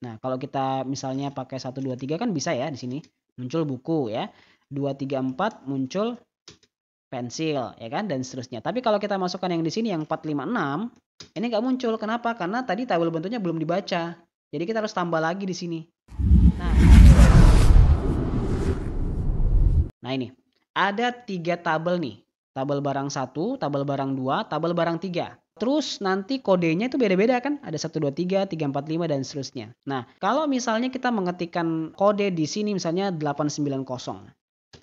Nah, kalau kita misalnya pakai 1, 2, 3 kan bisa ya di sini. Muncul buku ya. 2, 3, 4 muncul pensil ya kan dan seterusnya. Tapi kalau kita masukkan yang di sini yang 4, 5, 6 ini nggak muncul. Kenapa? Karena tadi tabel bentuknya belum dibaca. Jadi kita harus tambah lagi di sini. Nah, ini ada 3 tabel nih. Tabel barang 1, tabel barang 2, tabel barang 3. Terus nanti kodenya itu beda-beda kan? Ada 1, 2, 3, 3, 4, 5 dan seterusnya. Nah, kalau misalnya kita mengetikkan kode di sini misalnya 890.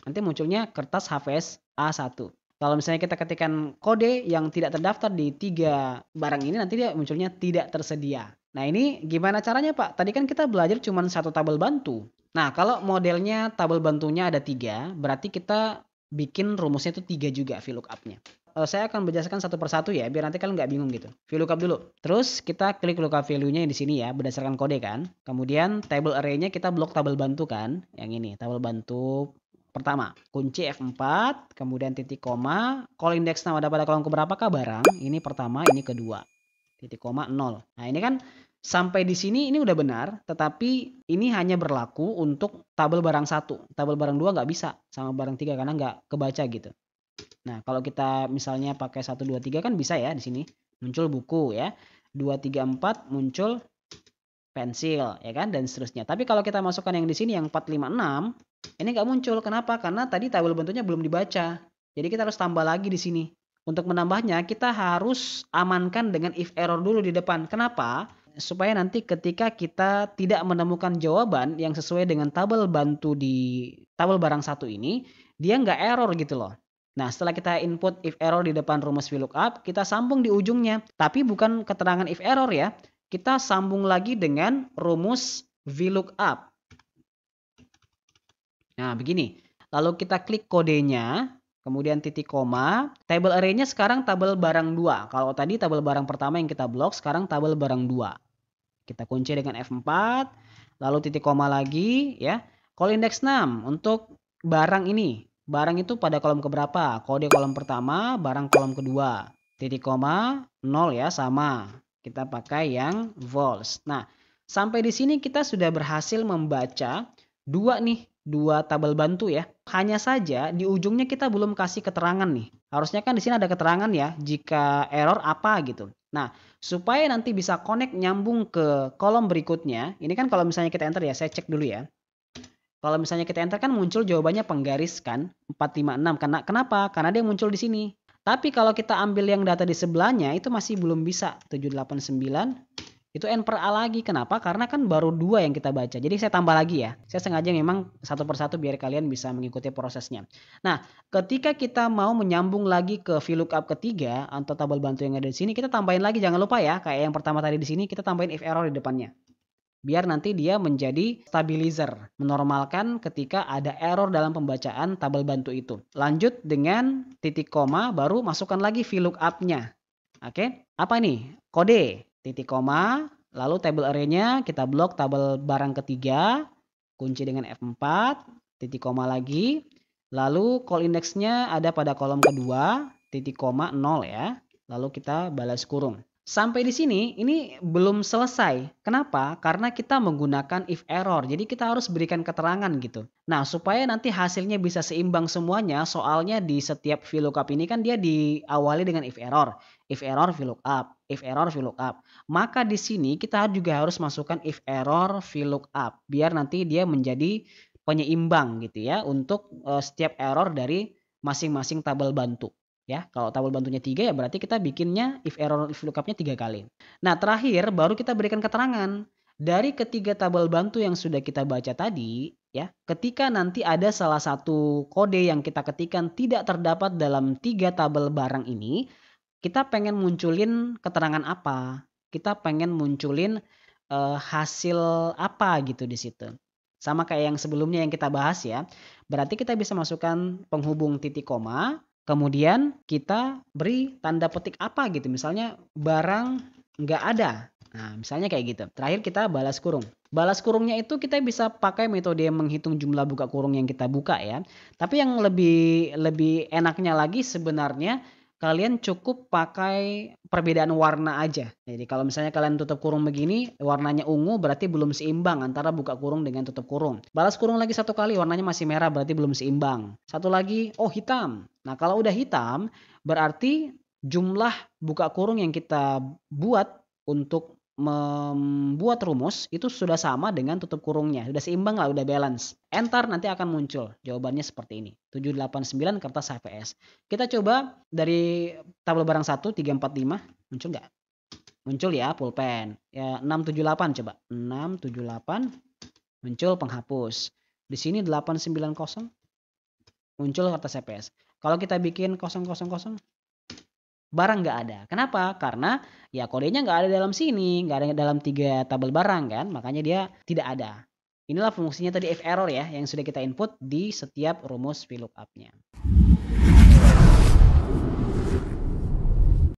Nanti munculnya kertas HVS A1. Kalau misalnya kita ketikkan kode yang tidak terdaftar di 3 barang ini nanti dia munculnya tidak tersedia. Nah, ini gimana caranya, Pak? Tadi kan kita belajar cuma 1 tabel bantu. Nah, kalau modelnya tabel bantunya ada 3, berarti kita bikin rumusnya itu 3 juga VLOOKUP-nya. Saya akan menjelaskan satu persatu ya, biar nanti kalian nggak bingung gitu. VLOOKUP dulu. Terus kita klik lookup value-nya di sini ya, berdasarkan kode kan. Kemudian table array-nya kita blok tabel bantu kan. Yang ini, tabel bantu pertama. Kunci F4, kemudian titik koma, call index now ada pada kolom keberapakah barang? Ini pertama, ini kedua. Titik koma 0. Nah, ini kan sampai di sini ini udah benar, tetapi ini hanya berlaku untuk tabel barang 1. Tabel barang 2 nggak bisa sama barang 3 karena nggak kebaca gitu. Nah, kalau kita misalnya pakai 1, 2, 3 kan bisa ya di sini. Muncul buku ya. 2, 3, 4 muncul pensil ya kan dan seterusnya. Tapi kalau kita masukkan yang di sini yang 4, 5, 6 ini nggak muncul. Kenapa? Karena tadi tabel bentuknya belum dibaca. Jadi kita harus tambah lagi di sini. Untuk menambahnya kita harus amankan dengan if error dulu di depan. Kenapa? Supaya nanti ketika kita tidak menemukan jawaban yang sesuai dengan tabel bantu di tabel barang 1 ini, dia nggak error gitu loh. Nah, setelah kita input if error di depan rumus VLOOKUP, kita sambung di ujungnya. Tapi bukan keterangan if error ya. Kita sambung lagi dengan rumus VLOOKUP. Nah, begini. Lalu kita klik kodenya, kemudian titik koma. Table array-nya sekarang tabel barang 2. Kalau tadi tabel barang pertama yang kita blok, sekarang tabel barang 2. Kita kunci dengan F4, lalu titik koma lagi ya. Call index 6 untuk barang ini. Barang itu pada kolom keberapa? Kode kolom pertama, barang kolom kedua. Titik koma 0 ya, sama. Kita pakai yang vols. Nah, sampai di sini kita sudah berhasil membaca dua tabel bantu ya. Hanya saja di ujungnya kita belum kasih keterangan nih. Harusnya kan di sini ada keterangan ya, jika error apa gitu. Nah, supaya nanti bisa connect nyambung ke kolom berikutnya, ini kan kalau misalnya kita enter ya, saya cek dulu ya. Kalau misalnya kita enter kan muncul jawabannya penggaris kan, 456. Kenapa? Karena dia muncul di sini. Tapi kalau kita ambil yang data di sebelahnya itu masih belum bisa. 789 itu N per A lagi. Kenapa? Karena kan baru 2 yang kita baca. Jadi saya tambah lagi ya. Saya sengaja memang satu persatu biar kalian bisa mengikuti prosesnya. Nah, ketika kita mau menyambung lagi ke VLOOKUP ketiga atau tabel bantu yang ada di sini, kita tambahin lagi. Jangan lupa ya, kayak yang pertama tadi di sini kita tambahin if error di depannya. Biar nanti dia menjadi stabilizer, menormalkan ketika ada error dalam pembacaan tabel bantu itu. Lanjut dengan titik koma, baru masukkan lagi VLOOKUP-nya. Oke, apa nih? Kode, titik koma, lalu table array-nya kita blok tabel barang ketiga, kunci dengan F4, titik koma lagi, lalu call index-nya ada pada kolom kedua, titik koma 0 ya, lalu kita balas kurung. Sampai di sini ini belum selesai. Kenapa? Karena kita menggunakan if error. Jadi kita harus berikan keterangan gitu. Nah, supaya nanti hasilnya bisa seimbang semuanya, soalnya di setiap VLOOKUP ini kan dia diawali dengan if error. If error VLOOKUP, if error VLOOKUP. Maka di sini kita juga harus masukkan if error VLOOKUP biar nanti dia menjadi penyeimbang gitu ya untuk setiap error dari masing-masing tabel bantu. Ya, kalau tabel bantunya 3 ya berarti kita bikinnya if error if lookup-nya 3 kali. Nah, terakhir baru kita berikan keterangan. Dari ketiga tabel bantu yang sudah kita baca tadi, ya, ketika nanti ada salah satu kode yang kita ketikkan tidak terdapat dalam 3 tabel barang ini, kita pengen munculin keterangan apa? Kita pengen munculin hasil apa gitu di situ. Sama kayak yang sebelumnya yang kita bahas ya. Berarti kita bisa masukkan penghubung titik koma. Kemudian kita beri tanda petik apa gitu. Misalnya barang nggak ada. Nah, misalnya kayak gitu. Terakhir kita balas kurung. Balas kurungnya itu kita bisa pakai metode menghitung jumlah buka kurung yang kita buka ya. Tapi yang lebih enaknya lagi sebenarnya kalian cukup pakai perbedaan warna aja. Jadi kalau misalnya kalian tutup kurung begini, warnanya ungu berarti belum seimbang antara buka kurung dengan tutup kurung. Balas kurung lagi satu kali, warnanya masih merah berarti belum seimbang. Satu lagi, oh hitam. Nah kalau udah hitam, berarti jumlah buka kurung yang kita buat untuk membuat rumus itu sudah sama dengan tutup kurungnya. Sudah seimbang lah, udah balance. Enter, nanti akan muncul jawabannya seperti ini. 789 kertas HVS. Kita coba dari tabel barang 1, 345. Muncul nggak? Muncul ya, pulpen. Ya, 678 coba. 678. Muncul penghapus. Di sini 890. Muncul kertas HVS. Kalau kita bikin 000, barang nggak ada. Kenapa? Karena ya kodenya nggak ada dalam sini, nggak ada dalam 3 tabel barang kan, makanya dia tidak ada. Inilah fungsinya tadi if error ya, yang sudah kita input di setiap rumus VLOOKUP-nya.